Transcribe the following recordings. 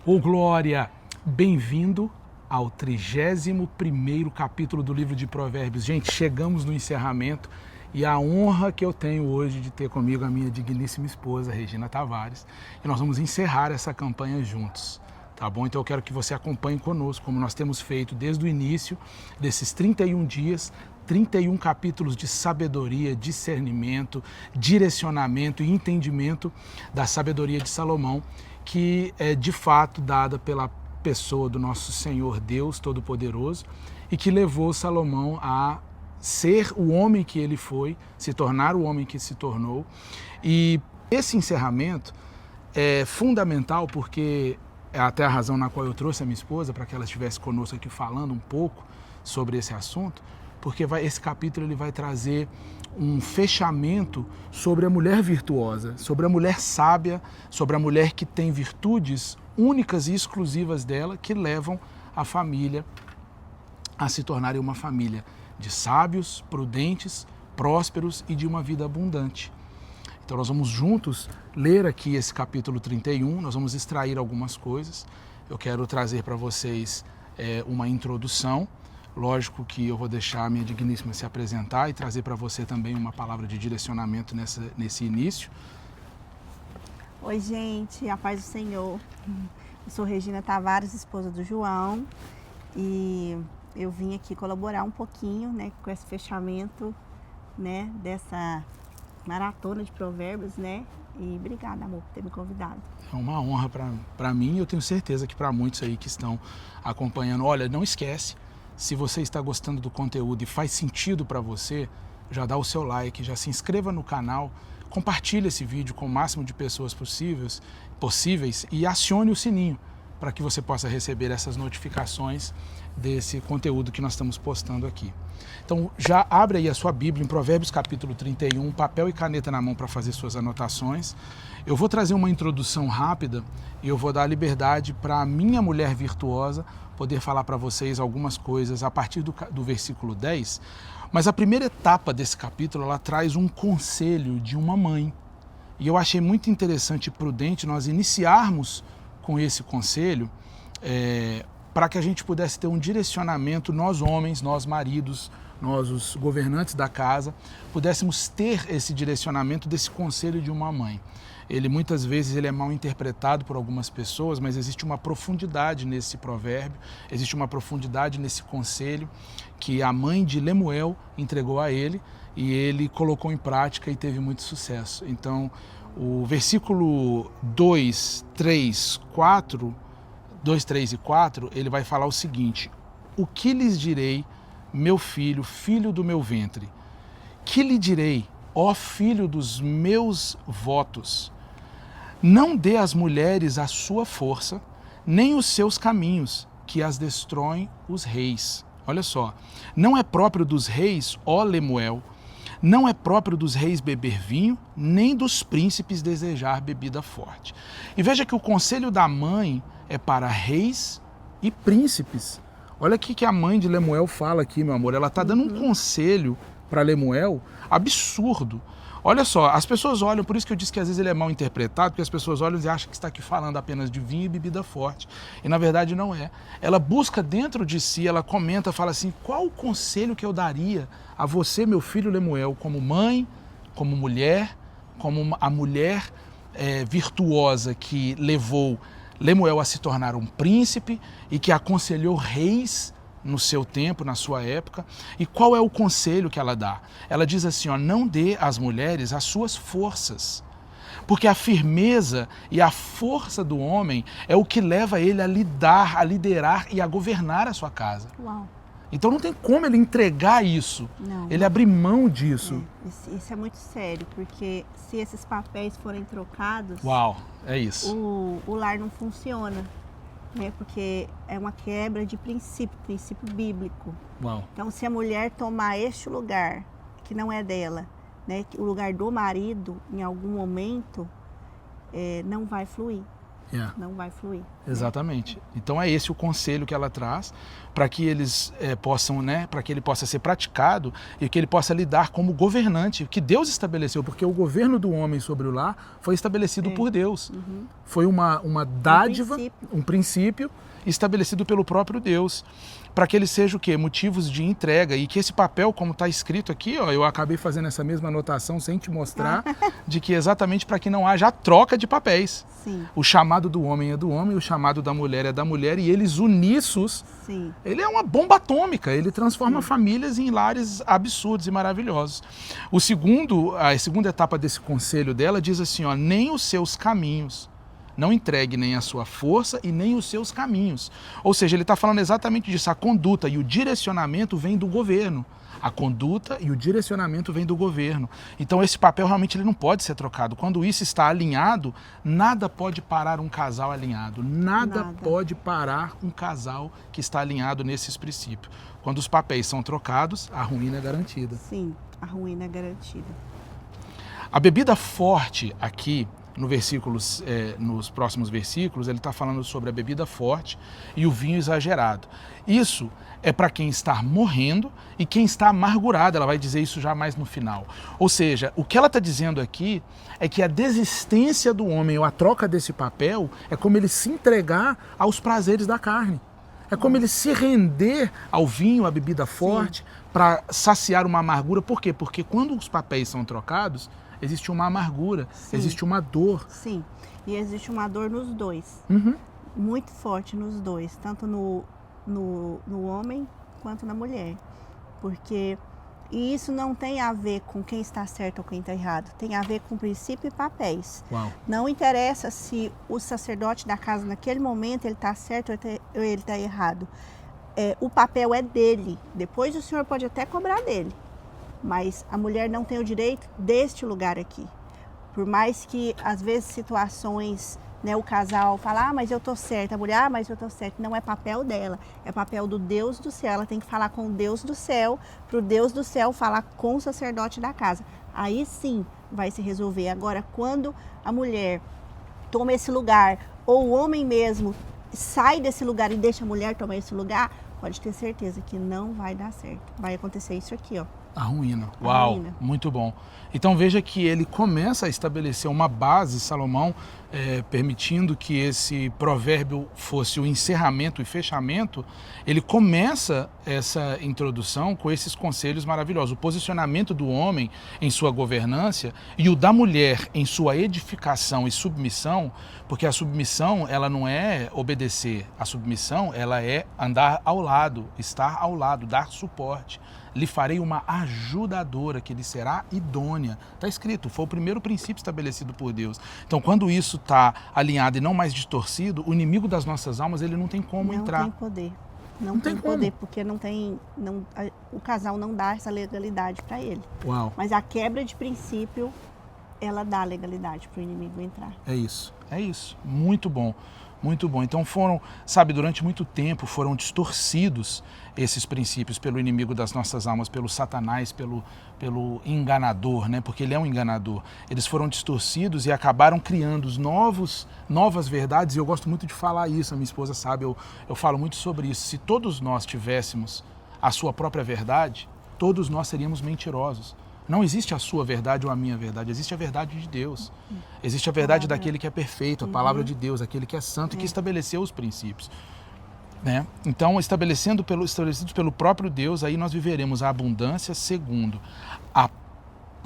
Ô glória! Bem-vindo ao 31º capítulo do livro de Provérbios. Gente, chegamos no encerramento e a honra que eu tenho hoje de ter comigo a minha digníssima esposa, Regina Tavares, e nós vamos encerrar essa campanha juntos, tá bom? Então eu quero que você acompanhe conosco, como nós temos feito desde o início desses 31 dias, 31 capítulos de sabedoria, discernimento, direcionamento e entendimento da sabedoria de Salomão, que é de fato dada pela pessoa do nosso Senhor Deus Todo-Poderoso e que levou Salomão a ser o homem que ele foi, se tornar o homem que se tornou. E esse encerramento é fundamental porque é até a razão na qual eu trouxe a minha esposa, para que ela estivesse conosco aqui falando um pouco sobre esse assunto, porque esse capítulo ele vai trazer um fechamento sobre a mulher virtuosa, sobre a mulher sábia, sobre a mulher que tem virtudes únicas e exclusivas dela, que levam a família a se tornarem uma família de sábios, prudentes, prósperos e de uma vida abundante. Então nós vamos juntos ler aqui esse capítulo 31, nós vamos extrair algumas coisas. Eu quero trazer para vocês uma introdução. Lógico que eu vou deixar a minha digníssima se apresentar e trazer para você também uma palavra de direcionamento nesse início. Oi, gente, a paz do Senhor. Eu sou Regina Tavares, esposa do João, e eu vim aqui colaborar um pouquinho, né, com esse fechamento, né, dessa maratona de provérbios, né? E obrigada, amor, por ter me convidado. É uma honra para mim e eu tenho certeza que para muitos aí que estão acompanhando. Olha, não esquece, se você está gostando do conteúdo e faz sentido para você, já dá o seu like, já se inscreva no canal, compartilhe esse vídeo com o máximo de pessoas possíveis e acione o sininho para que você possa receber essas notificações desse conteúdo que nós estamos postando aqui. Então já abre aí a sua Bíblia em Provérbios capítulo 31, papel e caneta na mão para fazer suas anotações. Eu vou trazer uma introdução rápida e eu vou dar liberdade para a minha mulher virtuosa poder falar para vocês algumas coisas a partir do versículo 10. Mas a primeira etapa desse capítulo, ela traz um conselho de uma mãe. E eu achei muito interessante e prudente nós iniciarmos com esse conselho para que a gente pudesse ter um direcionamento, nós homens, nós maridos, nós os governantes da casa, pudéssemos ter esse direcionamento desse conselho de uma mãe. Ele muitas vezes ele é mal interpretado por algumas pessoas, mas existe uma profundidade nesse provérbio, existe uma profundidade nesse conselho que a mãe de Lemuel entregou a ele e ele colocou em prática e teve muito sucesso. Então, o versículo 2, 3 e 4, ele vai falar o seguinte: o que lhes direi, meu filho, filho do meu ventre? Que lhe direi, ó filho dos meus votos? Não dê às mulheres a sua força, nem os seus caminhos, que as destroem os reis. Olha só, não é próprio dos reis, ó Lemuel, não é próprio dos reis beber vinho, nem dos príncipes desejar bebida forte. E veja que o conselho da mãe é para reis e príncipes. Olha o que a mãe de Lemuel fala aqui, meu amor. Ela está dando um conselho para Lemuel absurdo. Olha só, as pessoas olham, por isso que eu disse que às vezes ele é mal interpretado, porque as pessoas olham e acham que está aqui falando apenas de vinho e bebida forte. E na verdade não é. Ela busca dentro de si, ela comenta, fala assim: qual o conselho que eu daria a você, meu filho Lemuel, como mãe, como mulher, como a mulher virtuosa que levou Lemuel a se tornar um príncipe e que aconselhou reis no seu tempo, na sua época. E qual é o conselho que ela dá? Ela diz assim, ó: não dê às mulheres as suas forças, porque a firmeza e a força do homem é o que leva ele a liderar e a governar a sua casa. Uau. Então não tem como ele entregar isso, ele abrir mão disso. Isso é muito sério, porque se esses papéis forem trocados, Uau, é isso. O lar não funciona. Né, porque é uma quebra de princípio bíblico. Uau. Então, se a mulher tomar este lugar, que não é dela, né, o lugar do marido, em algum momento, não vai fluir. não vai fluir. Exatamente. Então é esse o conselho que ela traz para que eles possam, né, para que ele possa ser praticado e que ele possa lidar como governante que Deus estabeleceu, porque o governo do homem sobre o lar foi estabelecido por Deus. Foi uma dádiva, um princípio estabelecido pelo próprio Deus, para que ele seja o quê? Motivos de entrega, e que esse papel, como está escrito aqui, ó, eu acabei fazendo essa mesma anotação sem te mostrar, de que exatamente para que não haja a troca de papéis. Sim. O chamado do homem é do homem, o chamado da mulher é da mulher, e eles unissos, Sim. ele é uma bomba atômica, ele transforma famílias em lares absurdos e maravilhosos. A segunda etapa desse conselho dela diz assim, ó, nem os seus caminhos. Não entregue nem a sua força e nem os seus caminhos. Ou seja, ele está falando exatamente disso. A conduta e o direcionamento vem do governo. A conduta e o direcionamento vem do governo. Então esse papel realmente ele não pode ser trocado. Quando isso está alinhado, nada pode parar um casal alinhado. Nada pode parar um casal que está alinhado nesses princípios. Quando os papéis são trocados, a ruína é garantida. Sim, a ruína é garantida. A bebida forte aqui, nos próximos versículos, ele está falando sobre a bebida forte e o vinho exagerado. Isso é para quem está morrendo e quem está amargurado, ela vai dizer isso já mais no final. Ou seja, o que ela está dizendo aqui é que a desistência do homem ou a troca desse papel é como ele se entregar aos prazeres da carne. É como ele se render ao vinho, à bebida forte, para saciar uma amargura. Por quê? Porque quando os papéis são trocados, existe uma amargura, existe uma dor. Sim, e existe uma dor nos dois, muito forte nos dois, tanto no homem quanto na mulher. E isso não tem a ver com quem está certo ou quem está errado, tem a ver com princípio e papéis. Uau. Não interessa se o sacerdote da casa naquele momento ele está certo ou ele está errado. O papel é dele, depois o senhor pode até cobrar dele. Mas a mulher não tem o direito deste lugar aqui. Por mais que, às vezes, situações, né, o casal fala, mas eu tô certa, a mulher, mas eu tô certa. Não é papel dela, é papel do Deus do céu. Ela tem que falar com o Deus do céu, para o Deus do céu falar com o sacerdote da casa. Aí sim vai se resolver. Agora, quando a mulher toma esse lugar, ou o homem mesmo sai desse lugar e deixa a mulher tomar esse lugar, pode ter certeza que não vai dar certo. Vai acontecer isso aqui, ó. A ruína. Uau, ruína. Muito bom. Então veja que ele começa a estabelecer uma base, Salomão, permitindo que esse provérbio fosse o encerramento e fechamento, ele começa essa introdução com esses conselhos maravilhosos. O posicionamento do homem em sua governância e o da mulher em sua edificação e submissão, porque a submissão ela não é obedecer, a submissão ela é andar ao lado, estar ao lado, dar suporte. Lhe farei uma ajudadora que lhe será idônea. Está escrito, foi o primeiro princípio estabelecido por Deus. Então, quando isso está alinhado e não mais distorcido, o inimigo das nossas almas, ele não tem como entrar. Não tem poder. Não tem poder, porque o casal não dá essa legalidade para ele. Uau. Mas a quebra de princípio, ela dá legalidade para o inimigo entrar. É isso. Muito bom. Muito bom. Então durante muito tempo foram distorcidos esses princípios pelo inimigo das nossas almas, pelo Satanás, pelo enganador, né? Porque ele é um enganador. Eles foram distorcidos e acabaram criando novas verdades, e eu gosto muito de falar isso, a minha esposa sabe, eu falo muito sobre isso. Se todos nós tivéssemos a sua própria verdade, todos nós seríamos mentirosos. Não existe a sua verdade ou a minha verdade, existe a verdade de Deus. Existe a verdade daquele que é perfeito, a palavra de Deus, aquele que é santo e que estabeleceu os princípios. Né? Então, estabelecidos pelo próprio Deus, aí nós viveremos a abundância segundo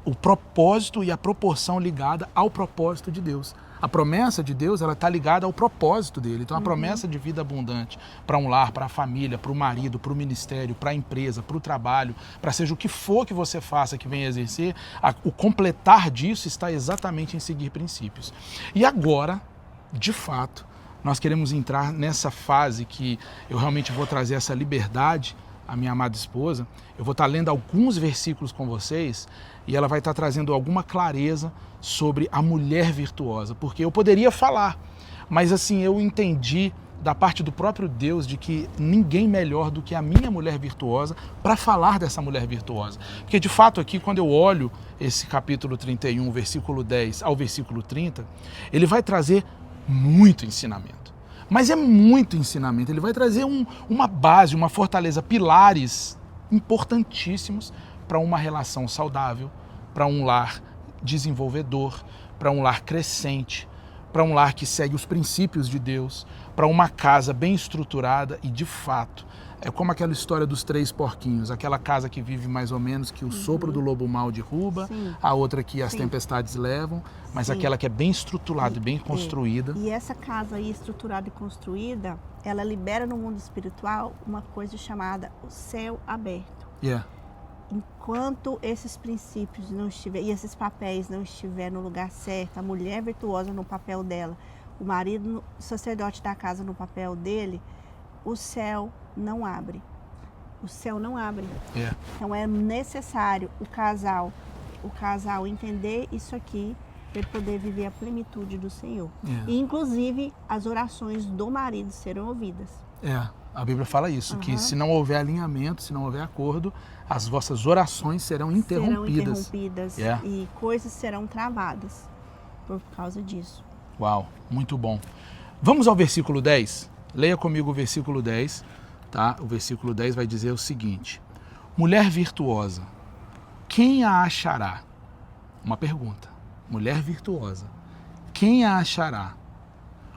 o propósito e a proporção ligada ao propósito de Deus. A promessa de Deus, ela está ligada ao propósito dele. Então, a promessa de vida abundante para um lar, para a família, para o marido, para o ministério, para a empresa, para o trabalho, para seja o que for que você faça, que venha exercer, o completar disso está exatamente em seguir princípios. E agora, de fato, nós queremos entrar nessa fase que eu realmente vou trazer essa liberdade à minha amada esposa. Eu vou estar lendo alguns versículos com vocês e ela vai estar trazendo alguma clareza sobre a mulher virtuosa, porque eu poderia falar, mas assim, eu entendi da parte do próprio Deus de que ninguém melhor do que a minha mulher virtuosa para falar dessa mulher virtuosa. Porque de fato aqui, quando eu olho esse capítulo 31, versículo 10 ao versículo 30, ele vai trazer muito ensinamento. Mas é muito ensinamento. Ele vai trazer uma base, uma fortaleza, pilares importantíssimos para uma relação saudável, para um lar desenvolvedor, para um lar crescente, para um lar que segue os princípios de Deus, para uma casa bem estruturada e, de fato, é como aquela história dos 3 porquinhos, aquela casa que vive mais ou menos, que o sopro do lobo mau derruba, a outra que as tempestades levam, mas aquela que é bem estruturada e bem construída. E essa casa aí estruturada e construída, ela libera no mundo espiritual uma coisa chamada o céu aberto. Enquanto esses princípios não estiverem, e esses papéis não estiverem no lugar certo, a mulher virtuosa no papel dela, o marido, o sacerdote da casa no papel dele, o céu não abre. O céu não abre. Então é necessário o casal entender isso aqui para ele poder viver a plenitude do Senhor. E inclusive as orações do marido serão ouvidas. A Bíblia fala isso, que se não houver alinhamento, se não houver acordo, as vossas orações serão interrompidas. E coisas serão travadas por causa disso. Uau, muito bom. Vamos ao versículo 10? Leia comigo o versículo 10, tá? O versículo 10 vai dizer o seguinte: mulher virtuosa, quem a achará? Uma pergunta. Mulher virtuosa, quem a achará?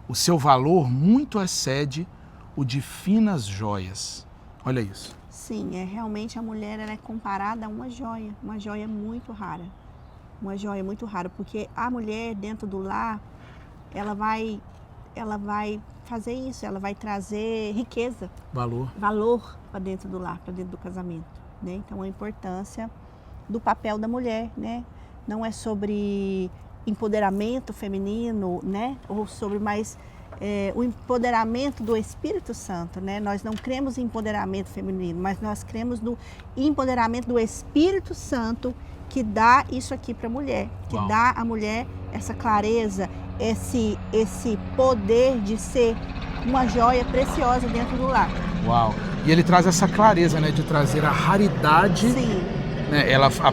O seu valor muito excede o de finas joias. Olha isso. Sim, realmente a mulher ela é comparada a uma joia muito rara. Uma joia muito rara, porque a mulher dentro do lar, ela vai fazer isso, ela vai trazer riqueza, valor para dentro do lar, para dentro do casamento, né? Então a importância do papel da mulher, né? Não é sobre empoderamento feminino, né? Ou sobre mais o empoderamento do Espírito Santo, né? Nós não cremos em empoderamento feminino, mas nós cremos no empoderamento do Espírito Santo que dá isso aqui para a mulher, que dá à mulher essa clareza, esse poder de ser uma joia preciosa dentro do lar. Uau! E ele traz essa clareza, né, de trazer a raridade. Sim. Né, a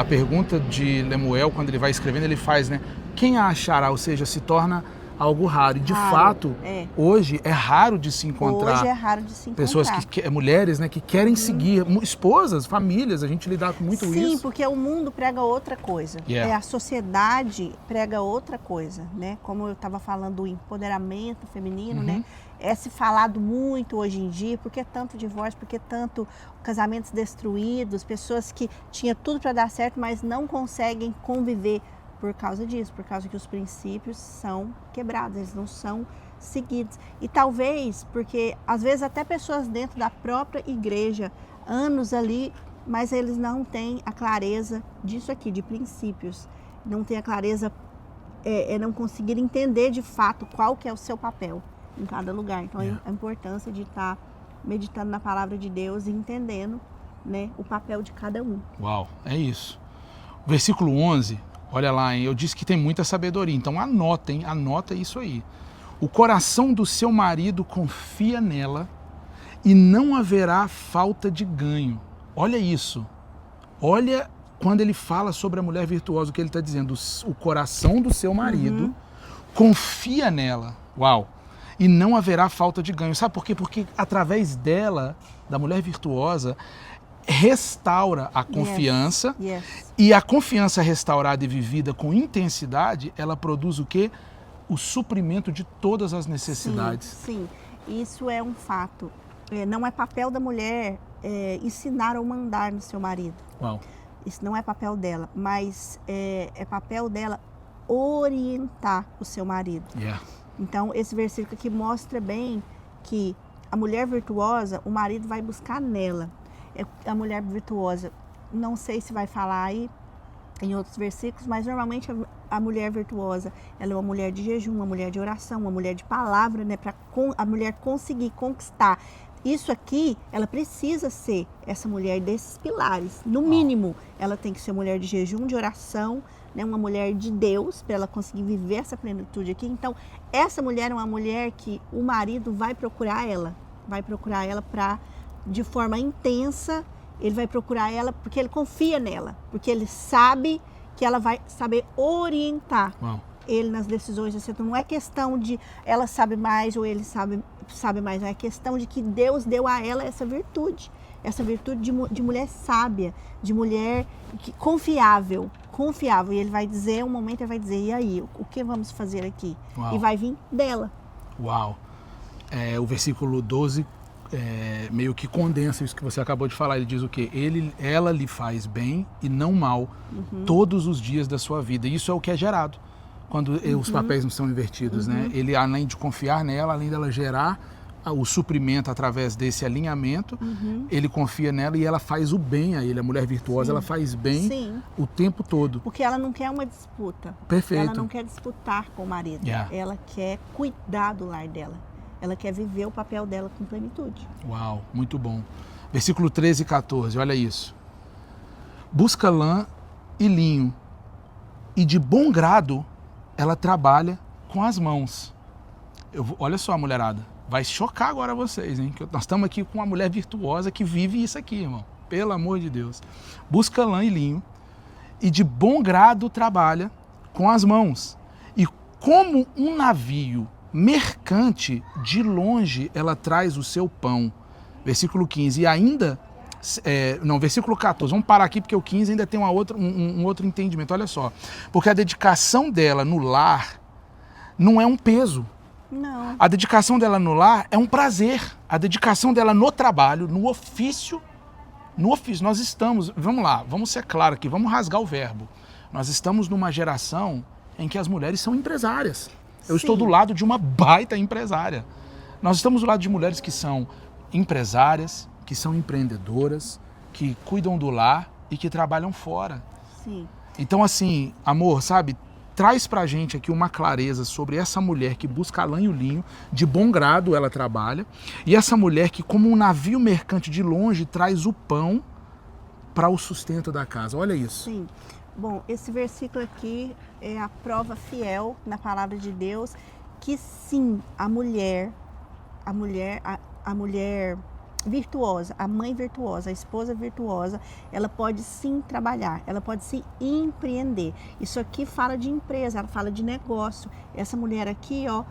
pergunta de Lemuel, quando ele vai escrevendo, ele faz, né, quem a achará? Ou seja, se torna algo raro. E de fato, hoje é raro de se encontrar. Hoje é raro de se encontrar. Pessoas mulheres, né, que querem seguir, esposas, famílias, a gente lidar com muito isso. Sim, porque o mundo prega outra coisa. A sociedade prega outra coisa, né? Como eu estava falando do empoderamento feminino, né? É se falado muito hoje em dia, porque é tanto divórcio, porque tanto casamentos destruídos, pessoas que tinham tudo para dar certo, mas não conseguem conviver por causa disso, por causa que os princípios são quebrados, eles não são seguidos. E talvez, porque às vezes até pessoas dentro da própria igreja, anos ali, mas eles não têm a clareza disso aqui, de princípios. Não têm a clareza, não conseguir entender de fato qual que é o seu papel em cada lugar. Então a importância de estar meditando na palavra de Deus e entendendo, né, o papel de cada um. Uau, é isso. Versículo 11... Olha lá, hein? Eu disse que tem muita sabedoria, então anota isso aí. O coração do seu marido confia nela e não haverá falta de ganho. Olha isso. Olha quando ele fala sobre a mulher virtuosa, o que ele está dizendo. O coração do seu marido confia nela. Uau! E não haverá falta de ganho. Sabe por quê? Porque através dela, da mulher virtuosa, restaura a confiança. E a confiança restaurada e vivida com intensidade, ela produz o quê? O suprimento de todas as necessidades. Sim, isso é um fato. Não é papel da mulher ensinar ou mandar no seu marido. Isso não é papel dela, mas é papel dela orientar o seu marido. Então esse versículo aqui mostra bem que a mulher virtuosa, o marido vai buscar nela. A mulher virtuosa, não sei se vai falar aí em outros versículos, mas normalmente a mulher virtuosa, ela é uma mulher de jejum, uma mulher de oração, uma mulher de palavra, né, para a mulher conseguir conquistar. Isso aqui, ela precisa ser essa mulher desses pilares. No mínimo, ela tem que ser mulher de jejum, de oração, né, uma mulher de Deus, para ela conseguir viver essa plenitude aqui. Então, essa mulher é uma mulher que o marido vai procurar ela para de forma intensa, ele vai procurar ela porque ele confia nela, porque ele sabe que ela vai saber orientar ele nas decisões, não é questão de ela sabe mais ou ele sabe mais, não é questão de que Deus deu a ela essa virtude de mulher sábia, de mulher confiável, e ele vai dizer, um momento ele vai dizer, e aí, o que vamos fazer aqui? Uau. E vai vir dela. Uau! O versículo 12 meio que condensa isso que você acabou de falar. Ele diz o quê? Ela lhe faz bem e não mal todos os dias da sua vida. Isso é o que é gerado quando os papéis não são invertidos, né? Ele, além de confiar nela, além dela gerar o suprimento através desse alinhamento, ele confia nela e ela faz o bem a ele. A mulher virtuosa, ela faz bem o tempo todo. Porque ela não quer uma disputa. Perfeito. Ela não quer disputar com o marido. Ela quer cuidar do lar dela. Ela quer viver o papel dela com plenitude. Uau, muito bom. Versículo 13 e 14, olha isso. Busca lã e linho, e de bom grado ela trabalha com as mãos. Olha só, mulherada, vai chocar agora vocês, hein? Que nós estamos aqui com uma mulher virtuosa que vive isso aqui, irmão. Pelo amor de Deus. Busca lã e linho, e de bom grado trabalha com as mãos. E como um navio mercante, de longe ela traz o seu pão. Versículo 15. E ainda, versículo 14. Vamos parar aqui porque o 15 ainda tem um outro entendimento. Olha só. Porque a dedicação dela no lar não é um peso. Não. A dedicação dela no lar é um prazer. A dedicação dela no trabalho, no ofício, nós estamos, vamos lá, vamos ser claros aqui, vamos rasgar o verbo. Nós estamos numa geração em que as mulheres são empresárias. Eu estou do lado de uma baita empresária. Nós estamos do lado de mulheres que são empresárias, que são empreendedoras, que cuidam do lar e que trabalham fora. Sim. Então, assim, amor, sabe, traz pra gente aqui uma clareza sobre essa mulher que busca a lã e o linho, de bom grado ela trabalha, e essa mulher que, como um navio mercante de longe, traz o pão para o sustento da casa. Olha isso. Sim. Bom, esse versículo aqui é a prova fiel na palavra de Deus que sim, a mulher virtuosa, a mãe virtuosa, a esposa virtuosa, ela pode sim trabalhar, ela pode sim empreender. Isso aqui fala de empresa, ela fala de negócio. Essa mulher aqui, ó,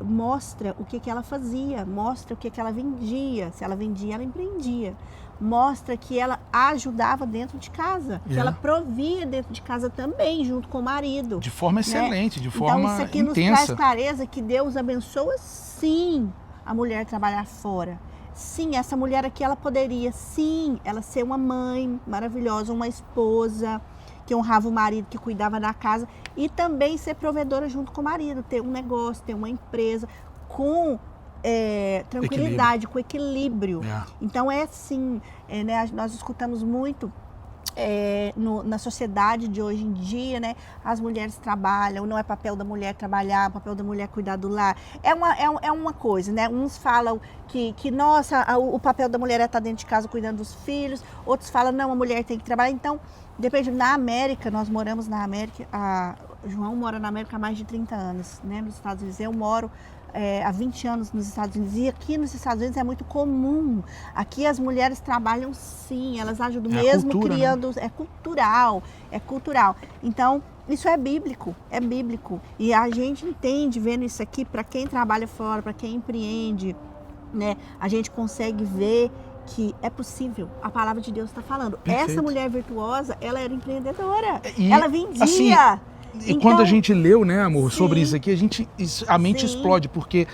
mostra o que ela fazia, mostra o que ela vendia. Se ela vendia, ela empreendia. Mostra que ela ajudava dentro de casa, que ela provia dentro de casa também, junto com o marido. De forma excelente, de forma intensa. Então isso aqui intensa. nos traz clareza que Deus abençoa sim a mulher trabalhar fora. Sim, essa mulher aqui, ela poderia, sim, ela ser uma mãe maravilhosa, uma esposa que honrava o marido, que cuidava da casa e também ser provedora junto com o marido, ter um negócio, ter uma empresa com tranquilidade, com equilíbrio. Então é assim, né, nós escutamos muito na sociedade de hoje em dia, né, as mulheres trabalham, não é papel da mulher trabalhar, é papel da mulher cuidar do lar. É uma coisa, né? Uns falam que nossa, o papel da mulher é estar dentro de casa cuidando dos filhos, outros falam, não, a mulher tem que trabalhar. Então, depende. Na América, nós moramos na América, João mora na América há mais de 30 anos, né, nos Estados Unidos. Eu moro há 20 anos nos Estados Unidos, e aqui nos Estados Unidos é muito comum. Aqui as mulheres trabalham sim, elas ajudam mesmo cultura, criando, né? É cultural. Então, isso é bíblico. E a gente entende, vendo isso aqui, para quem trabalha fora, para quem empreende, né, a gente consegue ver que é possível. A palavra de Deus está falando. Perfeito. Essa mulher virtuosa, ela era empreendedora. E, ela vendia. Assim, e então, quando a gente leu, né, amor, sobre isso aqui, a mente explode, porque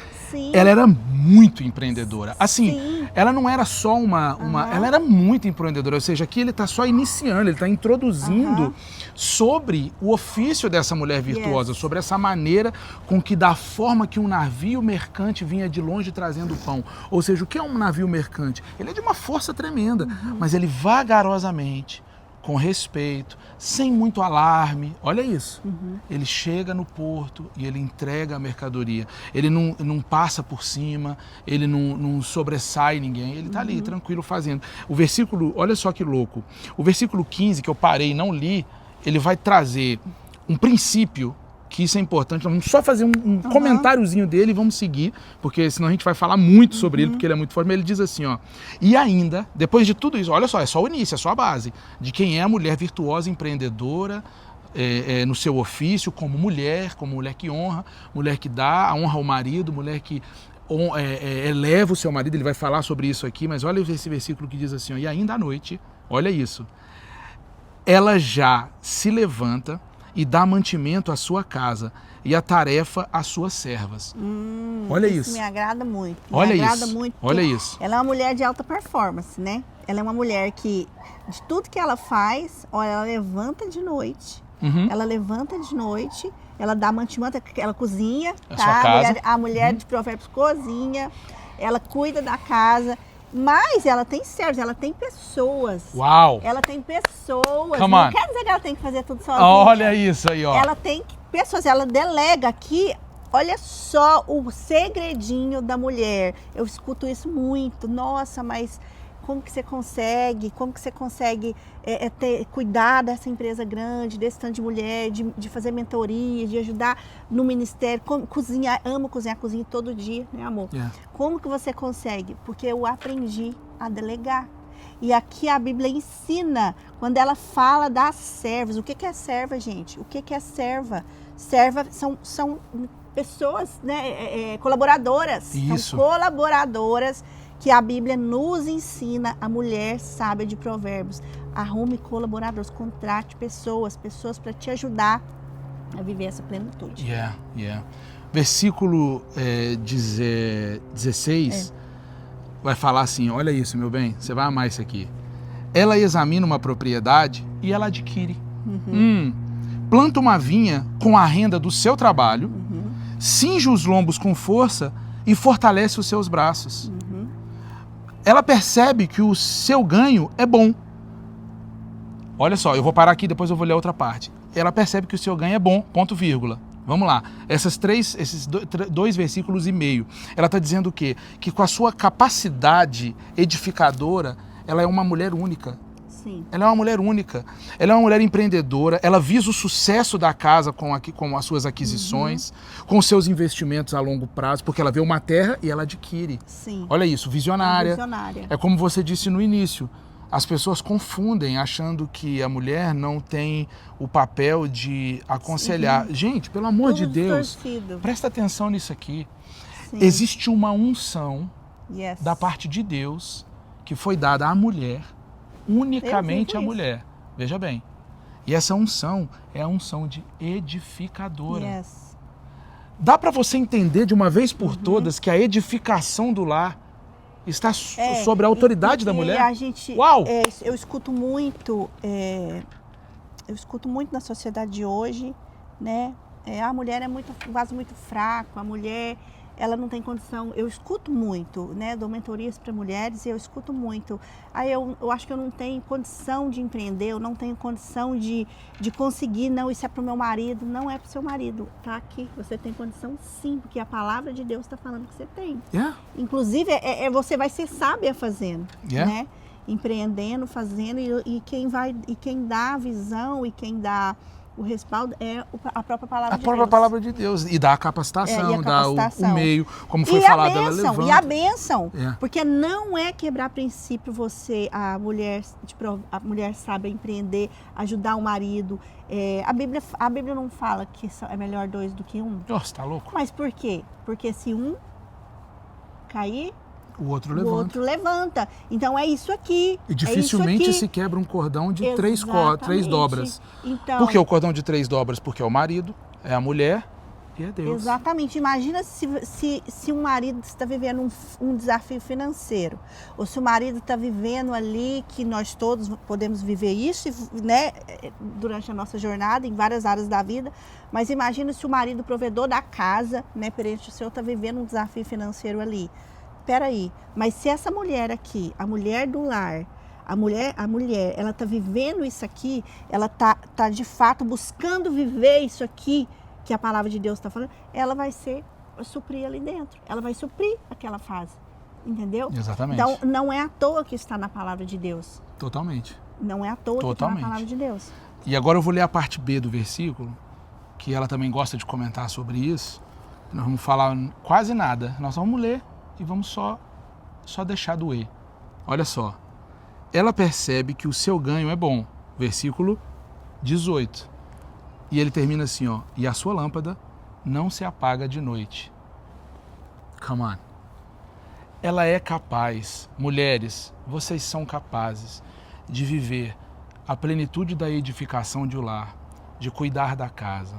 ela era muito empreendedora. Assim, ela não era só ela era muito empreendedora, ou seja, aqui ele está só iniciando, ele está introduzindo sobre o ofício dessa mulher virtuosa, sobre essa maneira com que, da forma que um navio mercante vinha de longe trazendo pão. Ou seja, o que é um navio mercante? Ele é de uma força tremenda, mas ele vagarosamente, com respeito, sem muito alarme. Olha isso. Ele chega no porto e ele entrega a mercadoria. Ele não passa por cima, ele não sobressai ninguém. Ele está ali, tranquilo, fazendo. O versículo, olha só que louco. O versículo 15, que eu parei e não li, ele vai trazer um princípio, que isso é importante. Nós vamos só fazer um comentáriozinho dele e vamos seguir, porque senão a gente vai falar muito sobre ele, porque ele é muito forte. Mas ele diz assim, ó, e ainda, depois de tudo isso, olha só, é só o início, é só a base, de quem é a mulher virtuosa, empreendedora, no seu ofício, como mulher que honra, mulher que dá, honra ao marido, mulher que eleva o seu marido. Ele vai falar sobre isso aqui, mas olha esse versículo que diz assim, ó, e ainda à noite, olha isso, ela já se levanta e dá mantimento à sua casa e a tarefa às suas servas. Olha isso. Me agrada muito. Olha me agrada isso. muito. Olha isso. Ela é uma mulher de alta performance, né? Ela é uma mulher que, de tudo que ela faz, olha, ela levanta de noite. Ela levanta de noite, ela dá mantimento, ela cozinha, tá? A mulher de Provérbios cozinha, ela cuida da casa. Mas ela tem servos, ela tem pessoas. Uau! Ela tem pessoas. Come Não on. quer dizer que ela tem que fazer tudo sozinha. Olha isso aí, ó. Ela tem pessoas, ela delega aqui. Olha só o segredinho da mulher. Eu escuto isso muito. Nossa, mas como que você consegue? Como que você consegue cuidar dessa empresa grande, desse tanto de mulher, de fazer mentoria, de ajudar no ministério, cozinhar, amo cozinhar, cozinho todo dia, né, amor? Yeah. Como que você consegue? Porque eu aprendi a delegar. E aqui a Bíblia ensina, quando ela fala das servas. O que é serva, gente? O que é serva? Serva são pessoas, né, colaboradoras. Isso. São colaboradoras que a Bíblia nos ensina, a mulher sábia de Provérbios. Arrume colaboradores, contrate pessoas para te ajudar a viver essa plenitude. Yeah. Versículo 16 vai falar assim, olha isso, meu bem, você vai amar isso aqui. Ela examina uma propriedade e ela adquire. Planta uma vinha com a renda do seu trabalho, cinge os lombos com força e fortalece os seus braços. Ela percebe que o seu ganho é bom. Olha só, eu vou parar aqui, depois eu vou ler outra parte. Ela percebe que o seu ganho é bom, ponto vírgula. Vamos lá, esses dois versículos e meio. Ela está dizendo o quê? Que com a sua capacidade edificadora, ela é uma mulher única. Sim. Ela é uma mulher única. Ela é uma mulher empreendedora. Ela visa o sucesso da casa com as suas aquisições, com os seus investimentos a longo prazo, porque ela vê uma terra e ela adquire. Sim. Olha isso, visionária. Visionária. É como você disse no início. As pessoas confundem achando que a mulher não tem o papel de aconselhar. Gente, pelo amor de Deus, presta atenção nisso aqui. Sim. Existe uma unção Yes. da parte de Deus que foi dada à mulher, unicamente à mulher. Veja bem. E essa unção é a unção de edificadora. Yes. Dá para você entender de uma vez por todas que a edificação do lar está sobre a autoridade da mulher? A gente, Uau! Eu escuto muito na sociedade de hoje, né? A mulher é um vaso muito fraco, a mulher ela não tem condição. Eu escuto muito, né? Dou mentorias para mulheres e eu escuto muito. Aí eu acho que eu não tenho condição de empreender, eu não tenho condição de conseguir, não, isso é para o meu marido. Não é para o seu marido, tá aqui. Você tem condição sim, porque a palavra de Deus está falando que você tem. Yeah. Inclusive, você vai ser sábia fazendo, Yeah. né? Empreendendo, fazendo, e quem dá a visão e quem dá o respaldo é a própria palavra de Deus. A própria palavra de Deus. E dá a capacitação, dá o meio, como foi e falado, ela levanta. E a bênção, porque não é quebrar princípio a mulher sabe empreender, ajudar o marido. A Bíblia não fala que é melhor dois do que um. Nossa, tá louco? Mas por quê? Porque se um cair, o outro levanta. Então é isso aqui. E dificilmente se quebra um cordão de três dobras. Então, por que o cordão de 3 dobras? Porque é o marido, é a mulher e é Deus. Exatamente. Imagina se um marido está vivendo um desafio financeiro, ou se o marido está vivendo ali, que nós todos podemos viver isso, né, durante a nossa jornada, em várias áreas da vida, mas imagina se o marido provedor da casa, né, perante o Senhor, está vivendo um desafio financeiro ali. Peraí, mas se essa mulher aqui, a mulher do lar, a mulher, ela está vivendo isso aqui, ela tá de fato buscando viver isso aqui, que a palavra de Deus está falando, ela vai suprir ali dentro, ela vai suprir aquela fase, entendeu? Exatamente. Então, não é à toa que está na palavra de Deus. Totalmente. Não é à toa que está na palavra de Deus. E agora eu vou ler a parte B do versículo, que ela também gosta de comentar sobre isso. Nós vamos falar quase nada, nós vamos ler e vamos só deixar doer. Olha só. Ela percebe que o seu ganho é bom. Versículo 18. E ele termina assim, ó, e a sua lâmpada não se apaga de noite. Come on. Ela é capaz, mulheres, vocês são capazes de viver a plenitude da edificação de um lar, de cuidar da casa,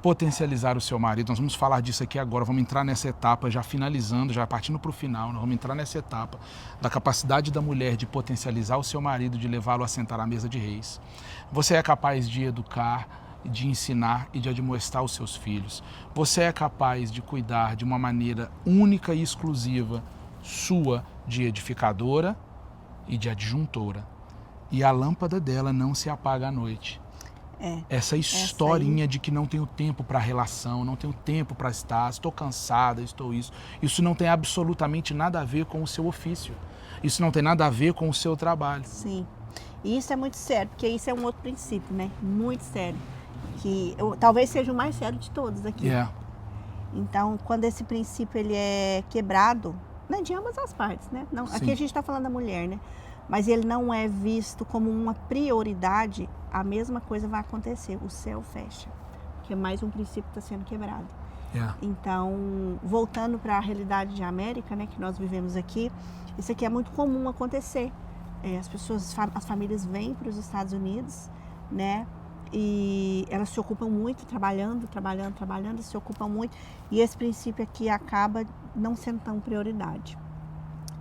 potencializar o seu marido. Nós vamos falar disso aqui agora, vamos entrar nessa etapa, já finalizando, já partindo para o final, nós vamos entrar nessa etapa da capacidade da mulher de potencializar o seu marido, de levá-lo a sentar à mesa de reis. Você é capaz de educar, de ensinar e de admoestar os seus filhos. Você é capaz de cuidar de uma maneira única e exclusiva sua de edificadora e de adjuntora. E a lâmpada dela não se apaga à noite. Essa historinha de que não tenho tempo para relação, não tenho tempo para estar, estou cansada, estou isso. Isso não tem absolutamente nada a ver com o seu ofício. Isso não tem nada a ver com o seu trabalho. Sim. E isso é muito sério, porque isso é um outro princípio, né? Muito sério. Que talvez seja o mais sério de todos aqui. Então, quando esse princípio ele é quebrado, né, de ambas as partes, né? Não, aqui a gente está falando da mulher, né? Mas ele não é visto como uma prioridade, a mesma coisa vai acontecer, o céu fecha, porque mais um princípio está sendo quebrado. Então, voltando para a realidade de América, né, que nós vivemos aqui, isso aqui é muito comum acontecer. As famílias vêm para os Estados Unidos, né, e elas se ocupam muito trabalhando, se ocupam muito, e esse princípio aqui acaba não sendo tão prioridade.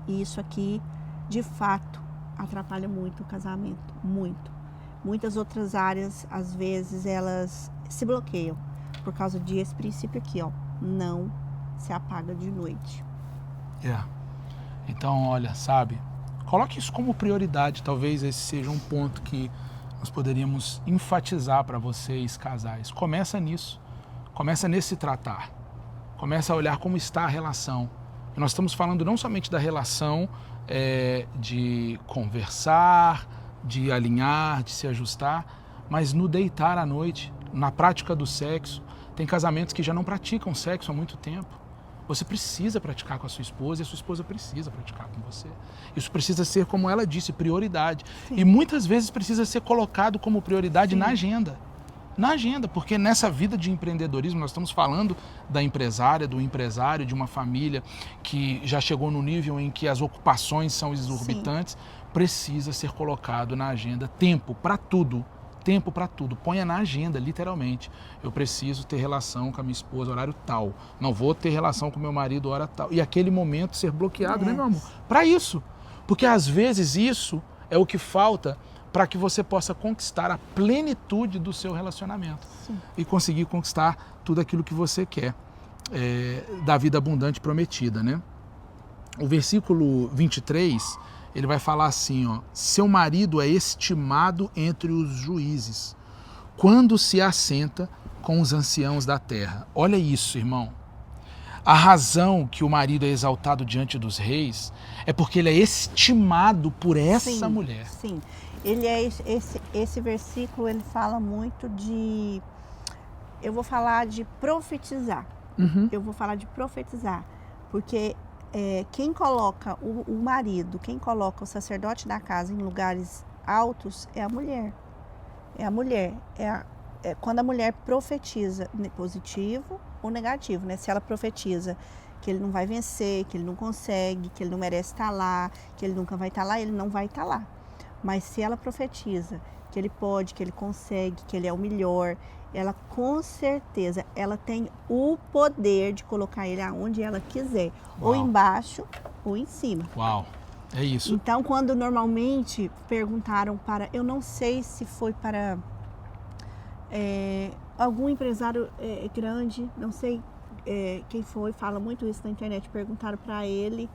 E isso aqui, de fato, atrapalha muito o casamento, muito. Muitas outras áreas, às vezes, elas se bloqueiam por causa desse princípio aqui, ó, não se apaga de noite. Então, olha, sabe, coloque isso como prioridade, talvez esse seja um ponto que nós poderíamos enfatizar para vocês, casais. Começa nisso, começa nesse tratar, começa a olhar como está a relação. E nós estamos falando não somente da relação de conversar, de alinhar, de se ajustar, mas no deitar à noite, na prática do sexo. Tem casamentos que já não praticam sexo há muito tempo. Você precisa praticar com a sua esposa e a sua esposa precisa praticar com você. Isso precisa ser, como ela disse, prioridade. E muitas vezes precisa ser colocado como prioridade na agenda. Na agenda, porque nessa vida de empreendedorismo, nós estamos falando da empresária, do empresário, de uma família que já chegou no nível em que as ocupações são exorbitantes, precisa ser colocado na agenda tempo para tudo. Tempo para tudo. Ponha na agenda, literalmente. Eu preciso ter relação com a minha esposa, horário tal. Não vou ter relação com meu marido, hora tal. E aquele momento ser bloqueado, né, meu amor? Para isso. Porque às vezes isso é o que falta para que você possa conquistar a plenitude do seu relacionamento. E conseguir conquistar tudo aquilo que você quer da vida abundante prometida, né? O versículo 23, ele vai falar assim, ó, seu marido é estimado entre os juízes, quando se assenta com os anciãos da terra. Olha isso, irmão. A razão que o marido é exaltado diante dos reis é porque ele é estimado por essa mulher. Sim. Esse versículo ele fala muito de, eu vou falar de profetizar. Eu vou falar de profetizar, porque quem coloca o marido, quem coloca o sacerdote da casa em lugares altos é a mulher. É a mulher. Quando a mulher profetiza positivo ou negativo, né? Se ela profetiza que ele não vai vencer, que ele não consegue, que ele não merece estar lá, que ele nunca vai estar lá, ele não vai estar lá. Mas se ela profetiza que ele pode, que ele consegue, que ele é o melhor, ela com certeza, ela tem o poder de colocar ele aonde ela quiser. Ou embaixo ou em cima. Uau, é isso. Então, quando normalmente perguntaram eu não sei se foi para algum empresário grande, não sei quem foi, fala muito isso na internet, perguntaram para ele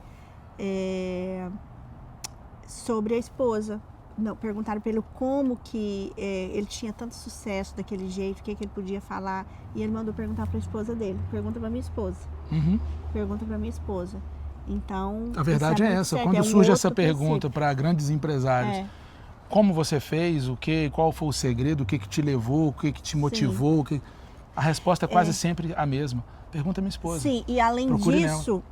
sobre a esposa. Não, perguntaram para ele como que ele tinha tanto sucesso daquele jeito, o que ele podia falar. E ele mandou perguntar para a esposa dele. Pergunta para minha esposa. Pergunta para minha esposa. Então, a verdade é essa. Quando surge essa pergunta para grandes empresários, como você fez, qual foi o segredo, o que te levou, o que te motivou, a resposta é quase sempre a mesma. Pergunta à minha esposa. Sim, e além disso,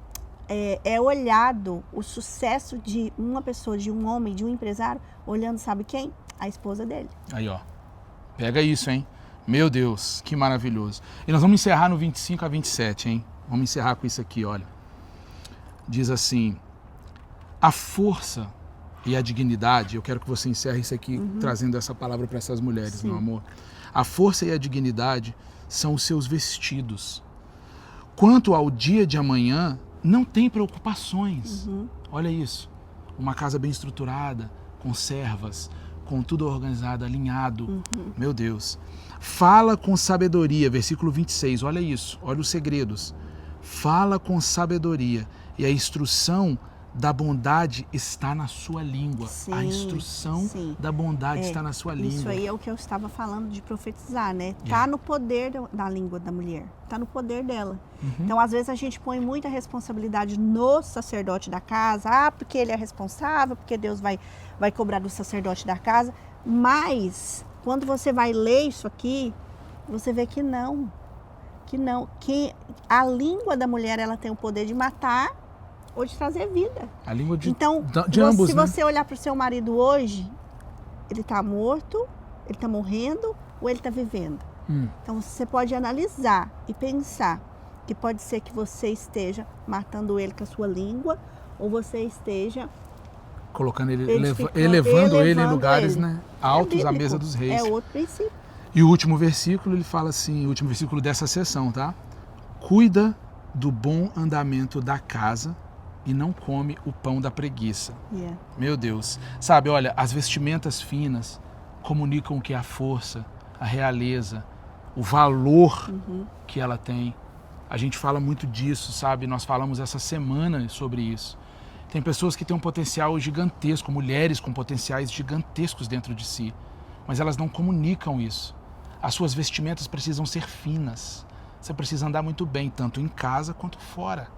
é olhado o sucesso de uma pessoa, de um homem, de um empresário, olhando, sabe quem? A esposa dele. Aí, ó. Pega isso, hein? Meu Deus, que maravilhoso. E nós vamos encerrar no 25 a 27, hein? Vamos encerrar com isso aqui, olha. Diz assim, a força e a dignidade, eu quero que você encerre isso aqui trazendo essa palavra para essas mulheres, Sim. meu amor. A força e a dignidade são os seus vestidos. Quanto ao dia de amanhã, não tem preocupações. Olha isso, uma casa bem estruturada, com servas, com tudo organizado, alinhado. Meu Deus. Fala com sabedoria, versículo 26, olha isso, olha os segredos. Fala com sabedoria e a instrução da bondade está na sua língua. Sim, a instrução sim. da bondade está na sua língua. Isso aí é o que eu estava falando de profetizar, né? Tá no poder da língua da mulher, tá no poder dela. Então, às vezes a gente põe muita responsabilidade no sacerdote da casa, porque ele é responsável, porque Deus vai cobrar do sacerdote da casa. Mas quando você vai ler isso aqui, você vê que não, que a língua da mulher ela tem o poder de matar ou de trazer vida. A língua de ambos, se né? você olhar para o seu marido hoje, ele está morto, ele está morrendo ou ele está vivendo. Então você pode analisar e pensar que pode ser que você esteja matando ele com a sua língua ou você esteja colocando ele, elevando ele em lugares, né, altos à bíblico, mesa dos reis. É outro princípio. E o último versículo, ele fala assim, o último versículo dessa sessão, tá? Cuida do bom andamento da casa e não come o pão da preguiça. Meu Deus. Sabe, olha, as vestimentas finas comunicam o que é a força, a realeza, o valor que ela tem. A gente fala muito disso, sabe? Nós falamos essa semana sobre isso. Tem pessoas que têm um potencial gigantesco, mulheres com potenciais gigantescos dentro de si, mas elas não comunicam isso. As suas vestimentas precisam ser finas. Você precisa andar muito bem, tanto em casa quanto fora.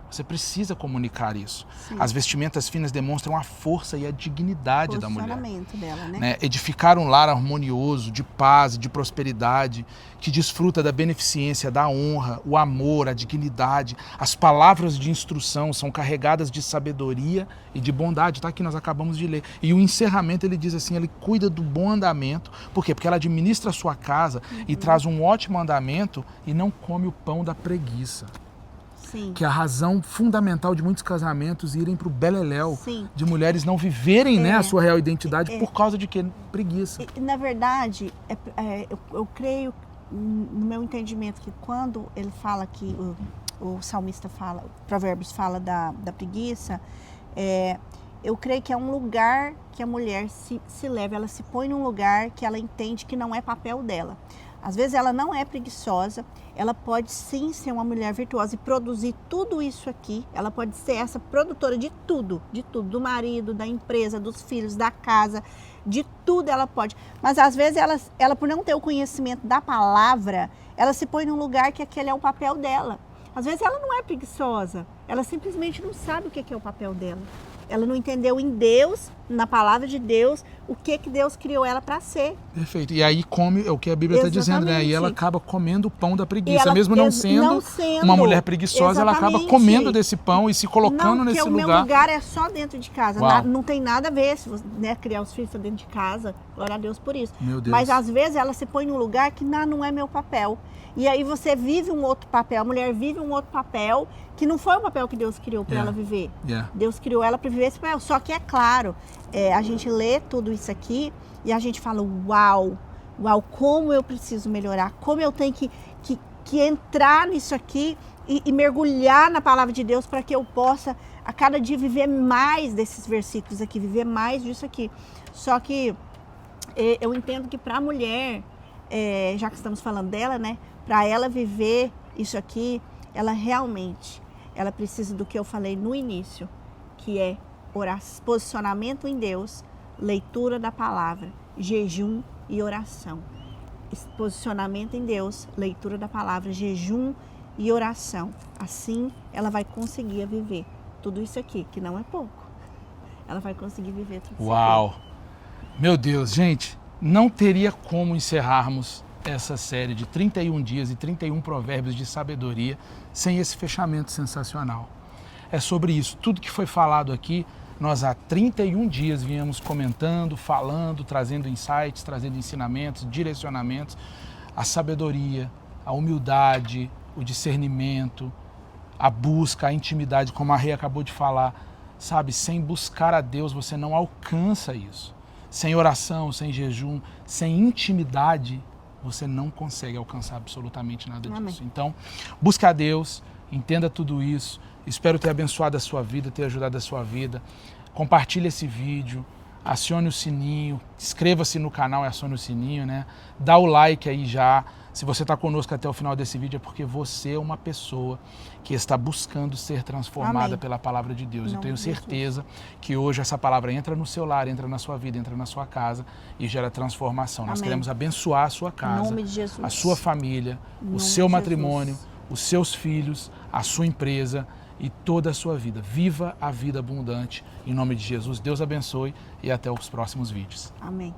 Você precisa comunicar isso. Sim. As vestimentas finas demonstram a força e a dignidade da mulher. Dela, né? Edificar um lar harmonioso, de paz e de prosperidade, que desfruta da beneficência, da honra, o amor, a dignidade. As palavras de instrução são carregadas de sabedoria e de bondade, tá? Que nós acabamos de ler. E o encerramento, ele diz assim, ele cuida do bom andamento. Por quê? Porque ela administra a sua casa e traz um ótimo andamento e não come o pão da preguiça. Sim. Que é a razão fundamental de muitos casamentos irem para o beleléu, Sim. de mulheres não viverem né, a sua real identidade por causa de quê? Preguiça. Na verdade, eu creio, no meu entendimento, que quando ele fala que o salmista fala, Provérbios fala da preguiça, eu creio que é um lugar que a mulher se leva, ela se põe num lugar que ela entende que não é papel dela. Às vezes ela não é preguiçosa, ela pode sim ser uma mulher virtuosa e produzir tudo isso aqui. Ela pode ser essa produtora de tudo, do marido, da empresa, dos filhos, da casa, de tudo ela pode. Mas às vezes ela por não ter o conhecimento da palavra, ela se põe num lugar que aquele é o papel dela. Às vezes ela não é preguiçosa, ela simplesmente não sabe o que é o papel dela. Ela não entendeu em Deus, na palavra de Deus, o que Deus criou ela para ser. Perfeito. E aí come é o que a Bíblia está dizendo, né? E ela acaba comendo o pão da preguiça. Ela, mesmo não sendo uma mulher preguiçosa, ela acaba comendo desse pão e se colocando nesse lugar. Não, porque o meu lugar é só dentro de casa. Não tem nada a ver se você criar os filhos dentro de casa. Glória a Deus por isso. Meu Deus. Mas às vezes ela se põe num lugar que não é meu papel. E aí você vive um outro papel, a mulher vive um outro papel que não foi o papel que Deus criou para ela viver. Deus criou ela para viver esse papel. Só que é claro, a gente lê tudo isso aqui e a gente fala, uau, como eu preciso melhorar, como eu tenho que entrar nisso aqui e mergulhar na palavra de Deus para que eu possa a cada dia viver mais desses versículos aqui, viver mais disso aqui. Só que eu entendo que para a mulher, já que estamos falando dela, né? Para ela viver isso aqui, ela realmente, ela precisa do que eu falei no início, que é posicionamento em Deus, leitura da palavra, jejum e oração. Posicionamento em Deus, leitura da palavra, jejum e oração. Assim, ela vai conseguir viver tudo isso aqui, que não é pouco. Ela vai conseguir viver tudo isso aqui. Uau! Meu Deus, gente, não teria como encerrarmos essa série de 31 dias e 31 provérbios de sabedoria sem esse fechamento sensacional. É sobre isso. Tudo que foi falado aqui, nós há 31 dias viemos comentando, falando, trazendo insights, trazendo ensinamentos, direcionamentos. a sabedoria, a humildade, o discernimento, a busca, a intimidade, como a Rê acabou de falar, sabe? Sem buscar a Deus, você não alcança isso. Sem oração, sem jejum, sem intimidade, você não consegue alcançar absolutamente nada disso. Então, busque a Deus, entenda tudo isso. Espero ter abençoado a sua vida, ter ajudado a sua vida. Compartilhe esse vídeo, acione o sininho, inscreva-se no canal e acione o sininho, né? Dá o like aí já. Se você está conosco até o final desse vídeo é porque você é uma pessoa que está buscando ser transformada pela palavra de Deus. Eu tenho certeza que hoje essa palavra entra no seu lar, entra na sua vida, entra na sua casa e gera transformação. Nós queremos abençoar a sua casa, a sua família, o seu matrimônio, os seus filhos, a sua empresa e toda a sua vida. Viva a vida abundante em nome de Jesus. Deus abençoe e até os próximos vídeos. Amém.